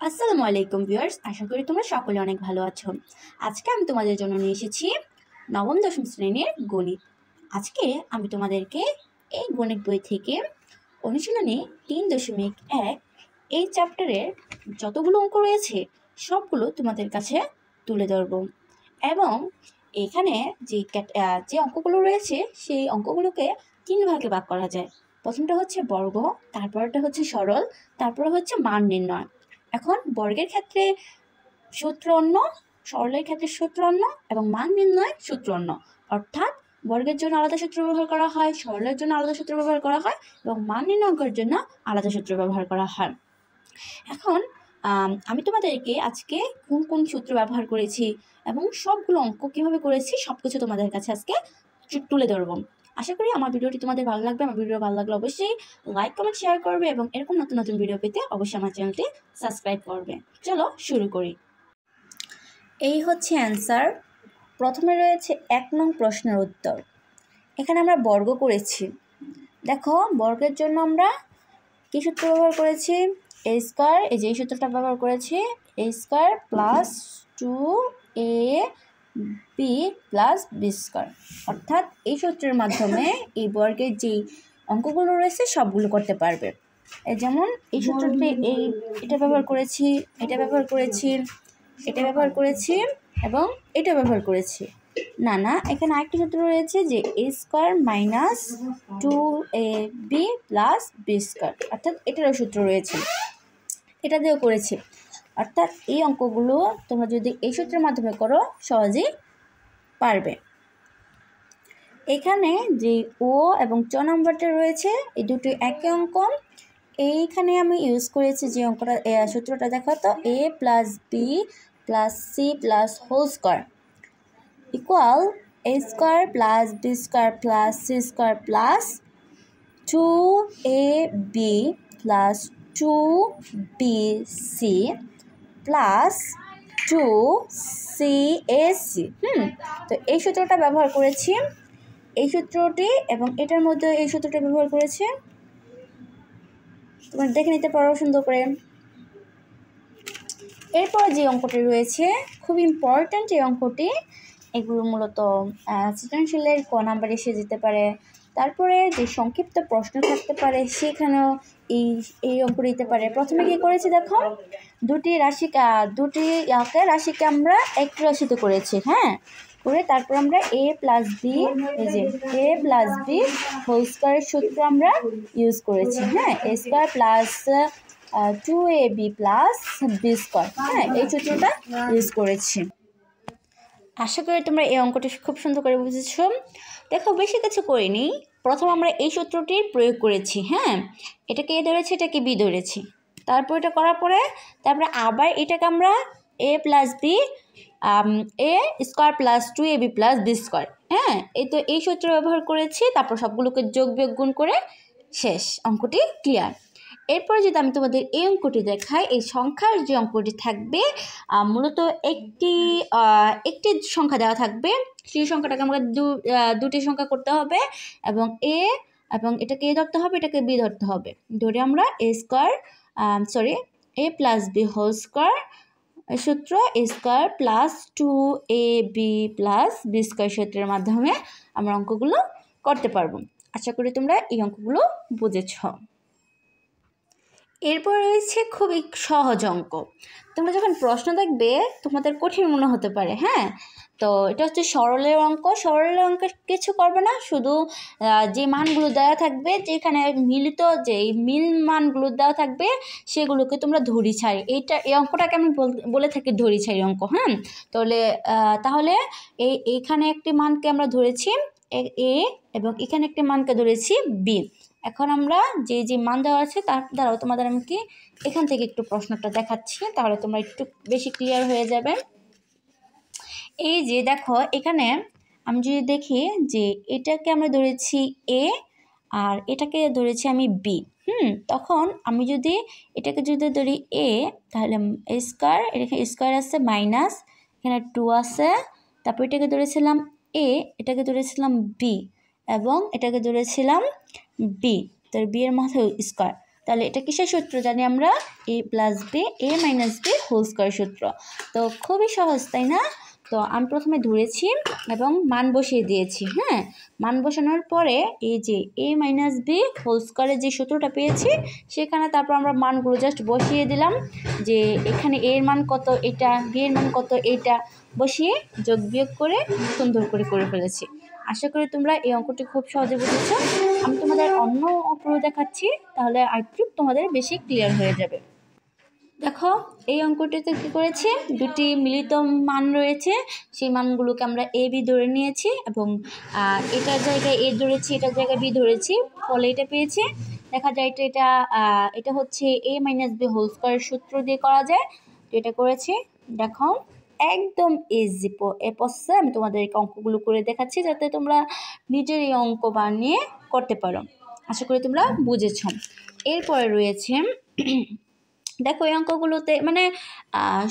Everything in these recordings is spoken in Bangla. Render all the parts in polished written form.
আসসালামু আলাইকুম ভিউয়ার্স, আশা করি তোমরা সকলে অনেক ভালো আছো। আজকে আমি তোমাদের জন্য নিয়ে এসেছি নবম দশম শ্রেণীর গণিত। আজকে আমি তোমাদেরকে এই গণিত বই থেকে অনুশীলনী 3.1 এই চ্যাপ্টারের যতগুলো অঙ্ক রয়েছে সবগুলো তোমাদের কাছে তুলে ধরব এবং এখানে যে অঙ্কগুলো রয়েছে সেই অঙ্কগুলোকে 3 ভাগে ভাগ করা যায়। প্রথমটা হচ্ছে বর্গ, তারপরটা হচ্ছে সরল, তারপরে হচ্ছে মান নির্ণয়। এখন বর্গের ক্ষেত্রে সূত্র অন্য, সরলের ক্ষেত্রে সূত্র অন্য এবং মান নির্ণয় সূত্র অন্য। অর্থাৎ বর্গের জন্য আলাদা সূত্র ব্যবহার করা হয়, সরলের জন্য আলাদা সূত্র ব্যবহার করা হয় এবং মান নির্ণয়ের জন্য আলাদা সূত্র ব্যবহার করা হয়। এখন আমি তোমাদেরকে আজকে কোন কোন সূত্র ব্যবহার করেছি এবং সবগুলো অঙ্ক কীভাবে করেছি সব কিছু তোমাদের কাছে আজকে তুলে ধরবো। আশা করি আমার ভিডিওটি তোমাদের ভালো লাগবে। আমার ভিডিও ভালো লাগলে অবশ্যই লাইক কমেন্ট শেয়ার করবে এবং এরকম নতুন নতুন ভিডিও পেতে অবশ্যই আমার চ্যানেলটি সাবস্ক্রাইব করবে। চলো শুরু করি। এই হচ্ছে অ্যান্সার। প্রথমে রয়েছে 1 নং প্রশ্নের উত্তর। এখানে আমরা বর্গ করেছি। দেখো বর্গের জন্য আমরা কী সূত্র ব্যবহার করেছি? এ স্কোয়ার, এই যে এই সূত্রটা ব্যবহার করেছি, এ square plus 2ab plus B square. অর্থাৎ এই সূত্রের মাধ্যমে এই বর্গের যেই অঙ্কগুলো রয়েছে সবগুলো করতে পারবে। যেমন এই সূত্রটি এটা ব্যবহার করেছি, এটা ব্যবহার করেছি, এটা ব্যবহার করেছি এবং এটা ব্যবহার করেছি। না, এখানে আরেকটি সূত্র রয়েছে যে A square minus 2ab plus B square, অর্থাৎ এটারও সূত্র রয়েছে, এটা দিয়েও করেছি। অর্থাৎ এই অঙ্কগুলো তোমরা যদি এই সূত্রের মাধ্যমে করো সহজেই পারবে। এখানে যে ও এবং চ নম্বরটা রয়েছে এই দুটি একই অঙ্ক। এইখানে আমি ইউজ করেছি যে অঙ্কটা, সূত্রটা দেখো তো, a plus b plus c plus whole square equal a square plus B square plus c square plus 2ab plus 2bc plus 2cac। তো এই সূত্রটা ব্যবহার করেছি, এই সূত্রটি এবং এটার মধ্যে এই সূত্রটা ব্যবহার করেছি। তোমরা দেখে নিতে পারো সুন্দর করে। এরপর যে অঙ্কটি রয়েছে খুব ইম্পর্ট্যান্ট এই অঙ্কটি, এগুলো মূলত সৃজনশীলের ক নাম্বার এসে যেতে পারে। তারপরে যে সংক্ষিপ্ত প্রশ্ন থাকতে পারে সেখানেও এই অঙ্ক দিতে পারে। প্রথমে কি করেছি দেখো, দুটি রাশিকে আমরা একটি রাশিতে করেছি, করে তারপর আমরা এ প্লাস বি, এই যে এ প্লাস বি হোল স্কোয়ারের সূত্র আমরা ইউজ করেছি। এ square plus 2ab plus B square, এই সূত্রটা ইউজ করেছি। আশা করি তোমরা এই অঙ্কটি খুব সুন্দর করে বুঝেছো। দেখো বেশি কিছু করিনি, প্রথম আমরা এই সূত্রটির প্রয়োগ করেছি। এটাকে এ ধরেছি, এটাকে বি ধরেছি, তারপর এটা করার পরে তারপরে আবার এটাকে আমরা a plus b a square plus 2ab plus B square, এই তো এই সূত্র ব্যবহার করেছি। তারপর সবগুলোকে যোগ বিয়োগ গুণ করে শেষ, অঙ্কটি ক্লিয়ার। এরপরে যদি আমি তোমাদের এই অঙ্কটি দেখাই, এই সংখ্যার যে অঙ্কটি থাকবে মূলত একটি সংখ্যা দেওয়া থাকবে, সেই সংখ্যাটাকে আমাকে দুটি সংখ্যা করতে হবে এবং এটাকে এ ধরতে হবে, এটাকে বি ধরতে হবে। ধরে আমরা a plus b whole square সূত্র a square plus 2ab plus B square সূত্রের মাধ্যমে আমরা অঙ্কগুলো করতে পারবো। আশা করি তোমরা এই অঙ্কগুলো বুঝেছ। এরপর রয়েছে খুবই সহজ অঙ্ক। তোমরা যখন প্রশ্ন দেখবে তোমাদের কঠিন মনে হতে পারে, তো এটা হচ্ছে সরলের অঙ্ক। সরলের অঙ্ক কিছু করবে না, শুধু যে মানগুলো দেওয়া থাকবে, যেখানে মিলিত যে মিল মানগুলো দেওয়া থাকবে সেগুলোকে তোমরা ধরি ছাড়ি, এই অঙ্কটাকে আমি বলে থাকি ধরি ছাড়ি অঙ্ক। তাহলে এইখানে একটি মানকে আমরা ধরেছি এ এবং এখানে একটি মানকে ধরেছি বি। এখন আমরা যে মান দেওয়া আছে তার দ্বারাও তোমাদের আমি এখান থেকে একটু প্রশ্নটা দেখাচ্ছি, তাহলে তোমরা একটু বেশি ক্লিয়ার হয়ে যাবে। এই যে দেখো এখানে আমি যদি দেখি যে এটাকে আমরা ধরেছি এ আর এটাকে ধরেছি আমি বি, তখন আমি যদি এটাকে ধরি এ, তাহলে এ স্কোয়ার, এখানে স্কোয়ার আছে মাইনাস, এখানে 2 আছে, তারপর এটাকে ধরেছিলাম এ, এটাকে ধরেছিলাম বি এবং এটাকে ধরেছিলাম বি, তার বি এর মাথায় স্কোয়ার, তাহলে এটা কিসের সূত্র জানি আমরা? a plus b a minus b whole square সূত্র। তো খুবই সহজ, তাই না? তো আমি প্রথমে ধরেছি এবং মান বসিয়ে দিয়েছি। হ্যাঁ, মান বসানোর পরে এই যে a মাইনাস বি হোল স্কয়ারের যে সূত্রটা পেয়েছি সেখানে তারপর আমরা মানগুলো জাস্ট বসিয়ে দিলাম, যে এখানে a এর মান কত এটা, b এর মান কত এইটা বসিয়ে যোগ বিয়োগ করে সুন্দর করে ফেলেছি। আশা করি তোমরা এই অঙ্কটি খুব সহজে বুঝেছো। আমি তোমাদের অন্য অঙ্কগুলো দেখাচ্ছি, তাহলে আরেকটু তোমাদের বেশি ক্লিয়ার হয়ে যাবে। দেখো এই অঙ্কটিতে কী করেছি, দুটি মিলিত মান রয়েছে, সেই মানগুলোকে আমরা এ বি ধরে নিয়েছি এবং এটার জায়গায় এ ধরেছি, এটার জায়গায় বি ধরেছি, ফলে এটা পেয়েছি। দেখা যায় এটা হচ্ছে এ মাইনাস বি হোল স্কয়ার সূত্র দিয়ে করা যায়। তো এটা করেছি, দেখো একদম ইজি প্রসেসে আমি তোমাদেরকে অঙ্কগুলো করে দেখাচ্ছি যাতে তোমরা নিজের এই অঙ্ক বানিয়ে করতে পারো। আশা করি তোমরা বুঝেছ। এরপরে রয়েছে দেখো এই অঙ্কগুলোতে মানে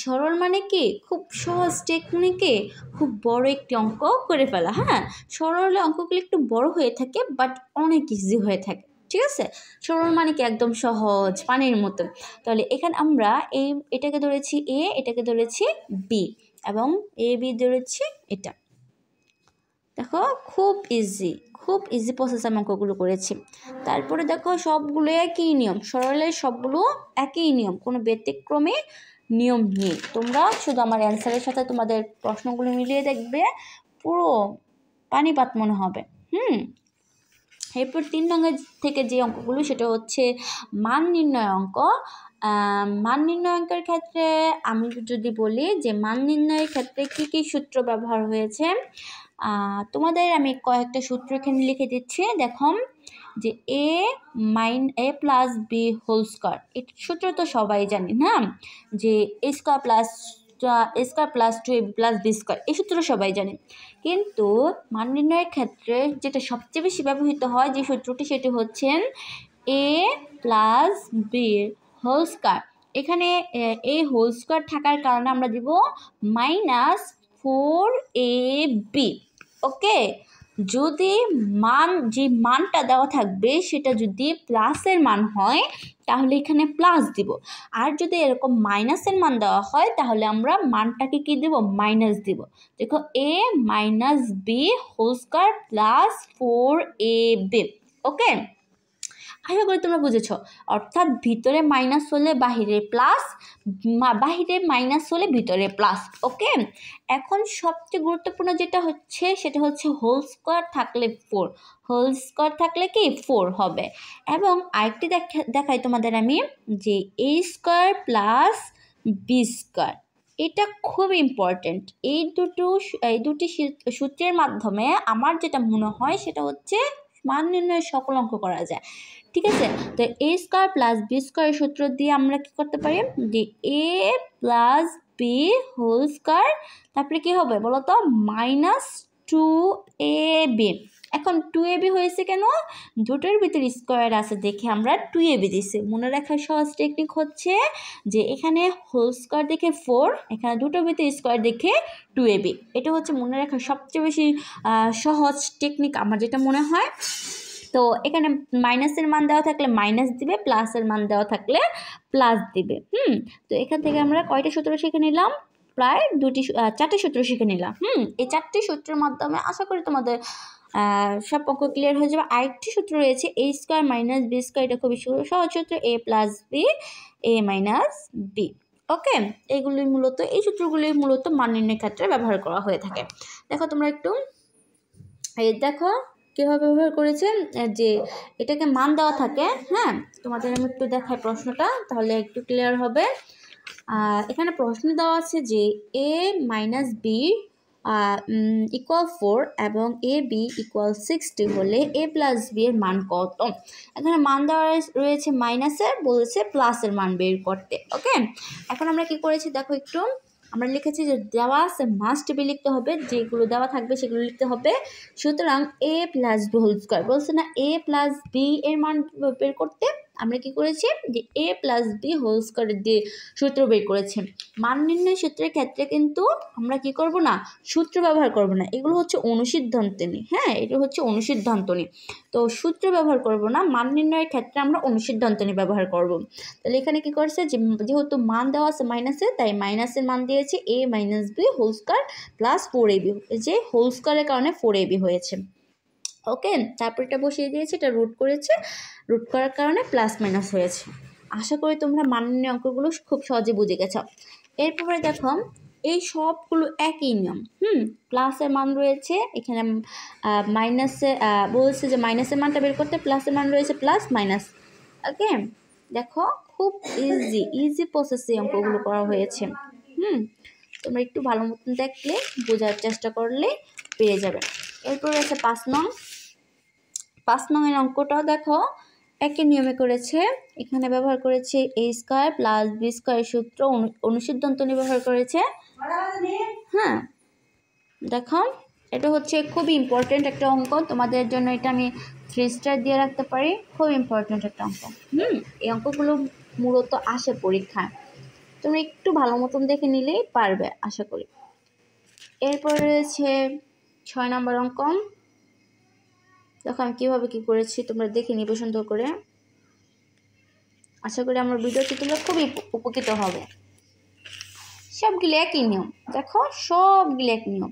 সরল মানে কি খুব সহজ টেকনিকে খুব বড় একটি অঙ্ক করে ফেলা। হ্যাঁ, সরলে অঙ্কগুলো একটু বড় হয়ে থাকে বাট অনেক ইজি হয়ে থাকে, ঠিক আছে? সরল মানে কি একদম সহজ পানির মতো। তাহলে এখানে আমরা এটাকে ধরেছি এ, এটাকে ধরেছি বি এবং এ বি ধরেছি এটা। দেখো খুব ইজি প্রসেস আমি অঙ্কগুলো করেছি। তারপরে দেখো সবগুলো একই নিয়ম, সরলের সবগুলো একই নিয়ম, কোনো ব্যতিক্রমে নিয়ম নেই। তোমরা শুধু আমার অ্যান্সারের সাথে তোমাদের প্রশ্নগুলো মিলিয়ে দেখবে, পুরো পানিপাত মনে হবে। এরপর 3 নম্বর থেকে যে অঙ্কগুলো সেটা হচ্ছে মান নির্ণয় অঙ্ক। মান নির্ণয় অঙ্কের ক্ষেত্রে আমি যদি বলি যে মান নির্ণয়ের ক্ষেত্রে কী কী সূত্র ব্যবহার হয়েছে, তোমাদের আমি কয়েকটা সূত্র এখানে লিখে দিচ্ছি। দেখো যে a plus b whole square, এই সূত্র তো সবাই জানি না, যে a square plus 2ab plus b square, এই সূত্র সবাই জানে। কিন্তু মান নির্ণয়ের ক্ষেত্রে যেটা সবচেয়ে বেশি ব্যবহৃত হয় যে সূত্রটি, সেটি হচ্ছে এ প্লাস বি হোল স্কয়ার। এখানে এই হোল স্কয়ার থাকার কারণে আমরা দিব -4ab। ওকে, যদি যে মানটা দেওয়া থাকবে সেটা যদি প্লাসের মান হয় তাহলে এখানে প্লাস দিব, আর যদি এরকম মাইনাসের মান দেওয়া হয় তাহলে আমরা মানটাকে কি দেব, মাইনাস দিব। দেখো a minus b whole square plus 4ab। Okay, আশা করি তোমরা বুঝেছো। অর্থাৎ ভিতরে মাইনাস হলে বাহিরে প্লাস, বাহিরে মাইনাস হলে ভিতরে প্লাস। ওকে, এখন সবচেয়ে গুরুত্বপূর্ণ যেটা হচ্ছে সেটা হচ্ছে হোল স্কয়ার থাকলে 4, হোল স্কয়ার থাকলে কি 4 হবে। এবং আরেকটি দেখাই তোমাদের আমি, যে a square plus b square, এটা খুব ইম্পর্টেন্ট। এই দুটি সূত্রের মাধ্যমে আমার যেটা মনে হয় সেটা হচ্ছে মান নির্ণয়ের সকল অঙ্ক করা যায়, ঠিক আছে? তো এ স্কয়ার প্লাস বি স্কয়ার সূত্র দিয়ে আমরা কি করতে পারি, যে a plus b whole square, তারপরে কি হবে বলো তো, -2ab। এখন 2ab হয়েছে কেন, দুটোর ভিতরে স্কয়ার আছে দেখে আমরা 2ab দিছি। মনে রাখার সহজ টেকনিক হচ্ছে যে এখানে হোল স্কয়ার দেখে 4, এখানে দুটোর ভিতরে স্কয়ার দেখে 2ab। এটা হচ্ছে মনে রাখার সবচেয়ে বেশি সহজ টেকনিক আমার যেটা মনে হয়। তো এখানে মাইনাসের মান দেওয়া থাকলে মাইনাস দিবে, প্লাসের মান দেওয়া থাকলে প্লাস দিবে। তো এখান থেকে আমরা কয়টা সূত্র শিখে নিলাম, প্রায় 4টে সূত্র শিখে নিলাম। এই 4টে সূত্রের মাধ্যমে আশা করি তোমাদের সব অঙ্ক ক্লিয়ার হয়ে যাবে। আরেকটি সূত্র রয়েছে a square minus b square, এটা খুবই সহজ সূত্র, a plus b a minus b. Okay, এই সূত্রগুলি মূলত মান নির্ণয়ের ক্ষেত্রে ব্যবহার করা হয়ে থাকে। দেখো তোমরা একটু দেখো কীভাবে ব্যবহার করেছে, যে এটাকে মান দেওয়া থাকে। হ্যাঁ, তোমাদের আমি একটু দেখাই প্রশ্নটা, তাহলে একটু ক্লিয়ার হবে। এখানে প্রশ্ন দেওয়া আছে যে a মাইনাস বি ইকুয়াল 4 এবং এ বি ইকুয়াল 60 হলে এ প্লাস বি এর মান কত। এখানে মান দেওয়া রয়েছে মাইনাসের, বলেছে প্লাসের মান বের করতে। ওকে, এখন আমরা কি করেছি দেখো একটু, আমরা লিখেছি যে দেওয়া আছে মাস্ট বি লিখতে হবে, যেগুলো দেওয়া থাকবে সেগুলো লিখতে হবে। সুতরাং এ প্লাস বি হোল স্কয়ার বলছে না, এ প্লাস বি এর মান বের করতে, আমরা কি করেছি যে a plus b whole square দিয়ে সূত্র বের করেছি। মান নির্ণয় সূত্রের ক্ষেত্রে কিন্তু আমরা কি করব না, সূত্র ব্যবহার করব না, এগুলো হচ্ছে অনুসিদ্ধান্তনী। হ্যাঁ, এটা হচ্ছে অনুসিদ্ধান্তনী, তো সূত্র ব্যবহার করব না, মান নির্ণয়ের ক্ষেত্রে আমরা অনুসিদ্ধান্তনী ব্যবহার করব। তাহলে এখানে কি করছে যে যেহেতু মান দেওয়া আছে মাইনাসে, তাই মাইনাসের মান দিয়েছে a minus b whole square plus 4ab, যে হোল স্কয়ারের কারণে 4ab হয়েছে। ওকে, তারপর এটা বসিয়ে দিয়েছে, এটা রুট করেছে, রুট করার কারণে প্লাস মাইনাস হয়েছে। আশা করি তোমরা মান নির্ণয় অঙ্কগুলো খুব সহজে বুঝে গেছো। এরপরে দেখো এই সবগুলো একই নিয়ম। প্লাসের মান রয়েছে এখানে, মাইনাসে বলছে যে মাইনাসের মানটা বের করতে, প্লাসের মান রয়েছে প্লাস মাইনাস। ওকে, দেখো খুব ইজি প্রসেসে অঙ্কগুলো করা হয়েছে। তোমরা একটু ভালো মতন দেখলে, বোঝার চেষ্টা করলে পেয়ে যাবে। এরপরে আছে 5 নং এর অঙ্কটাও দেখো একই নিয়মে করেছে। এখানে ব্যবহার করেছে a square plus b square সূত্র, অনুসিদ্ধান্তনী ব্যবহার করেছে। হ্যাঁ, দেখো এটা হচ্ছে খুবই ইম্পর্টেন্ট একটা অঙ্ক, তোমাদের জন্য এটা আমি 3 স্টার দিয়ে রাখতে পারি, খুব ইম্পর্টেন্ট একটা অঙ্ক। এই অঙ্কগুলো মূলত আসে পরীক্ষায়, তোমরা একটু ভালো মতন দেখে নিলেই পারবে আশা করি। এরপর রয়েছে 6 নম্বর অঙ্ক। দেখো আমি কীভাবে কী করেছি তোমরা দেখে নিবে সুন্দর করে। আশা করি আমার ভিডিওতে তোমরা খুবই উপকৃত হবে। সবগুলো একই নিয়ম, দেখো সবগুলো এক নিয়ম।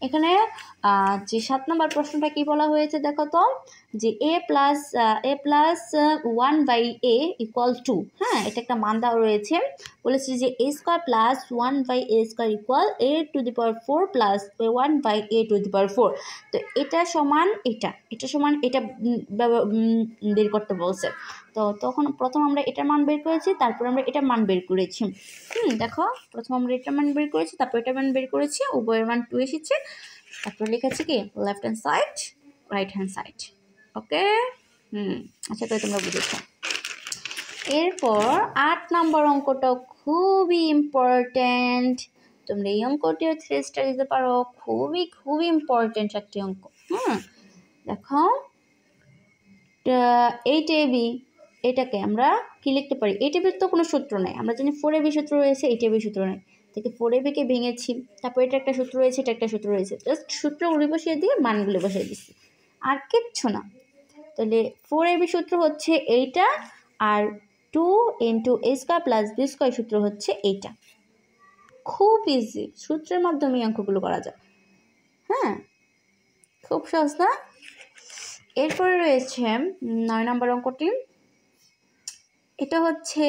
এখানে যে 7 নম্বর প্রশ্নটা কি বলা হয়েছে দেখো তো, যে a plus 1/a equal to, হ্যাঁ এটা একটা মান দেওয়া রয়েছে। বলেছে যে a square plus 1/a square equal a to the power 4 plus 1/a to the power 4। তো এটা সমান এটা সমান এটা বের করতে বলছে। তো তখন প্রথম আমরা এটার মান বের করেছি, তারপর আমরা এটার মান বের করেছি। দেখো প্রথম আমরা এটার মান বের করেছি, তারপর এটার মান বের করেছি, উভয়ের মান 2 এসেছে। তারপর লিখেছি কি left hand side, right hand side. Okay, আচ্ছা তাই তোমরা বুঝেছো। এরপর 8 নম্বর অঙ্কটা খুবই ইম্পর্টেন্ট, তোমরা এই অঙ্কটিও 3 স্টার দিতে পারো, খুবই ইম্পর্টেন্ট একটি অঙ্ক। দেখো 8ab, এটাকে আমরা কি লিখতে পারি, 8ab তো কোনো সূত্র নেই, আমরা জানি 4ab সূত্র রয়েছে, 8ab সূত্র নেই, থেকে 4ab-কে ভেঙেছি, তারপর এটা একটা সূত্র রয়েছে, এটা একটা সূত্র রয়েছে, জাস্ট সূত্রগুলি বসিয়ে দিয়ে মানগুলো বসিয়ে দিচ্ছি, আর কিচ্ছু না। তাহলে 4ab সূত্র হচ্ছে এইটা, আর 2 × a square plus b square সূত্র হচ্ছে এইটা। খুব ইজি, সূত্রের মাধ্যমে অঙ্কগুলো করা যায়। হ্যাঁ, খুব সহজ না? এরপরে রয়েছে 9 নম্বর অঙ্কটি। এটা হচ্ছে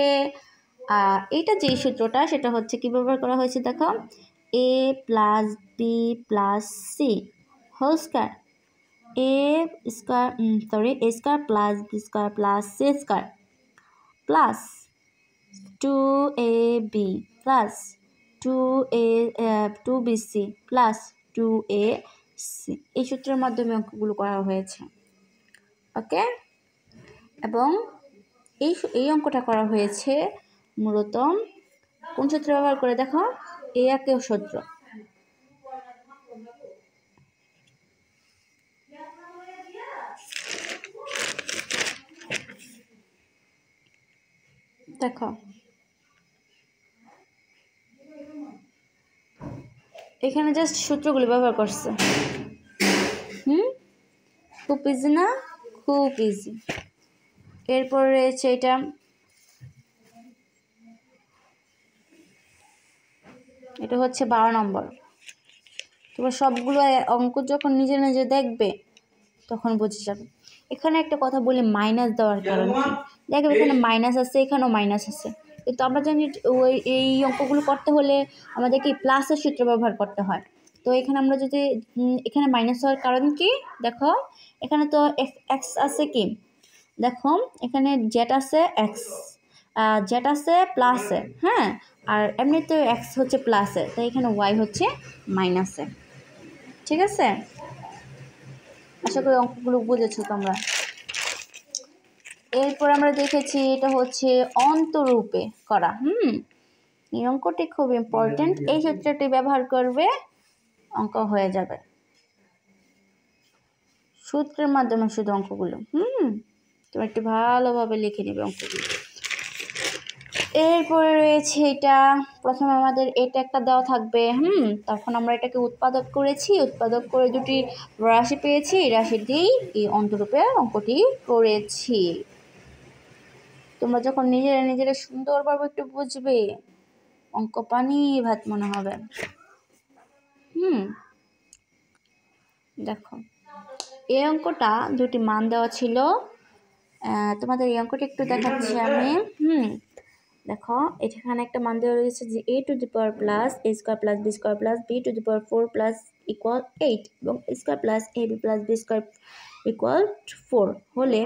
এটা যেই সূত্রটা, সেটা হচ্ছে কি ব্যবহার করা হয়েছে দেখো, a plus b plus c whole square, a square plus b square plus c square plus 2ab plus 2bc plus 2ac, এই সূত্রের মাধ্যমে অঙ্কগুলো করা হয়েছে। ওকে, এবং এই অঙ্কটা করা হয়েছে মূলত কোন সূত্র ব্যবহার করে দেখো, এই একই সূত্র। দেখো এখানে জাস্ট সূত্রগুলি ব্যবহার করছে। খুব ইজি না? খুব ইজি। এরপর রয়েছে এটা হচ্ছে 12 নম্বর। তোমরা সবগুলো অঙ্ক যখন নিজে নিজে দেখবে তখন বুঝে যাবে। এখানে একটা কথা বলি, মাইনাস দেওয়ার কারণ কি, দেখবে এখানে মাইনাস আছে, এখানেও মাইনাস আছে, কিন্তু আমরা জানি এই অঙ্কগুলো করতে হলে আমাদেরকে প্লাসের সূত্র ব্যবহার করতে হয়। তো এখানে আমরা যদি এখানে মাইনাস হওয়ার কারণ কি দেখো, এখানে তো এক্স আছে, কি দেখো এখানে জেড আছে, জেড আছে প্লাসে, হ্যাঁ, আর এমনিতে এক্স হচ্ছে প্লাসে, তাই এখানে ওয়াই হচ্ছে মাইনাসে। ঠিক আছে, আশা করি অঙ্কগুলো বুঝেছো তোমরা। এরপর আমরা দেখেছি এটা হচ্ছে অন্তরূপে করা। এই অঙ্কটি খুব ইম্পর্টেন্ট, এই সূত্রটি ব্যবহার করবে, অঙ্ক হয়ে যাবে সূত্রের মাধ্যমে শুধু অঙ্কগুলো। তোমরা একটু ভালোভাবে লিখে নেবে অঙ্কটি। এরপরে রয়েছে এটা, প্রথমে আমাদের এটা একটা দেওয়া থাকবে, তখন আমরা এটাকে উৎপাদক করেছি, উৎপাদক করে দুটি রাশি পেয়েছি, এই রাশি দিয়েই এই অন্তরূপে অঙ্কটি করেছি। তোমরা যখন নিজেরা সুন্দরভাবে একটু বুঝবে, অঙ্ক পানি ভাত মনে হবে। দেখো এই অঙ্কটা দুটি মান দেওয়া ছিল, তোমাদের এই অঙ্কটা একটু দেখাচ্ছি আমি। দেখো এখানে একটা মান দেওয়া রয়েছে যে a to the power plus a square plus b square plus b two the power 4 plus equal 8 এবং a square plus ab plus b square equal 4 হলে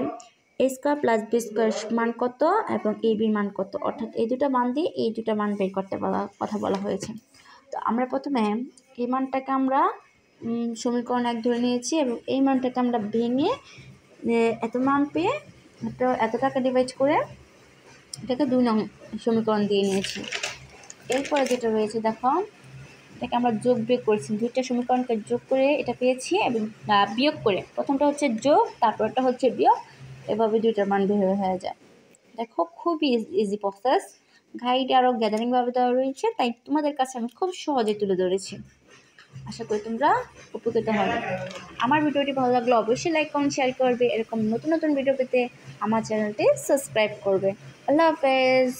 a square plus b square মান কত এবং ab মান কত, অর্থাৎ এই দুটো মান দিয়ে এই দুটো মান বের করতে কথা বলা হয়েছে। তো আমরা প্রথমে এই মানটাকে আমরা সমীকরণ 1 ধরে নিয়েছি এবং এই মানটাকে আমরা ভেঙে এত মান পেয়ে এত টাকা ডিভাইড করে এটাকে 2 নং সমীকরণ দিয়ে নিয়েছি। এরপরে যেটা রয়েছে দেখো, এটাকে আমরা যোগ বিয়োগ করেছি, দুইটা সমীকরণকে যোগ করে এটা পেয়েছি এবং বিয়োগ করে, প্রথমটা হচ্ছে যোগ তারপরটা হচ্ছে বিয়োগ, এভাবে দুইটার মান বের হয়ে যায়। দেখো খুবই ইজি প্রসেস, গাইডে আরও গ্যাদারিংভাবে দেওয়া রয়েছে, তাই তোমাদের কাছে আমি খুব সহজে তুলে ধরেছি। আশা করি তোমরা উপকৃত হবে। আমার ভিডিওটি ভালো লাগলে অবশ্যই লাইক কমেন্ট শেয়ার করবে, এরকম নতুন নতুন ভিডিও পেতে আমার চ্যানেলটি সাবস্ক্রাইব করবে। আল্লাহ হাফেজ।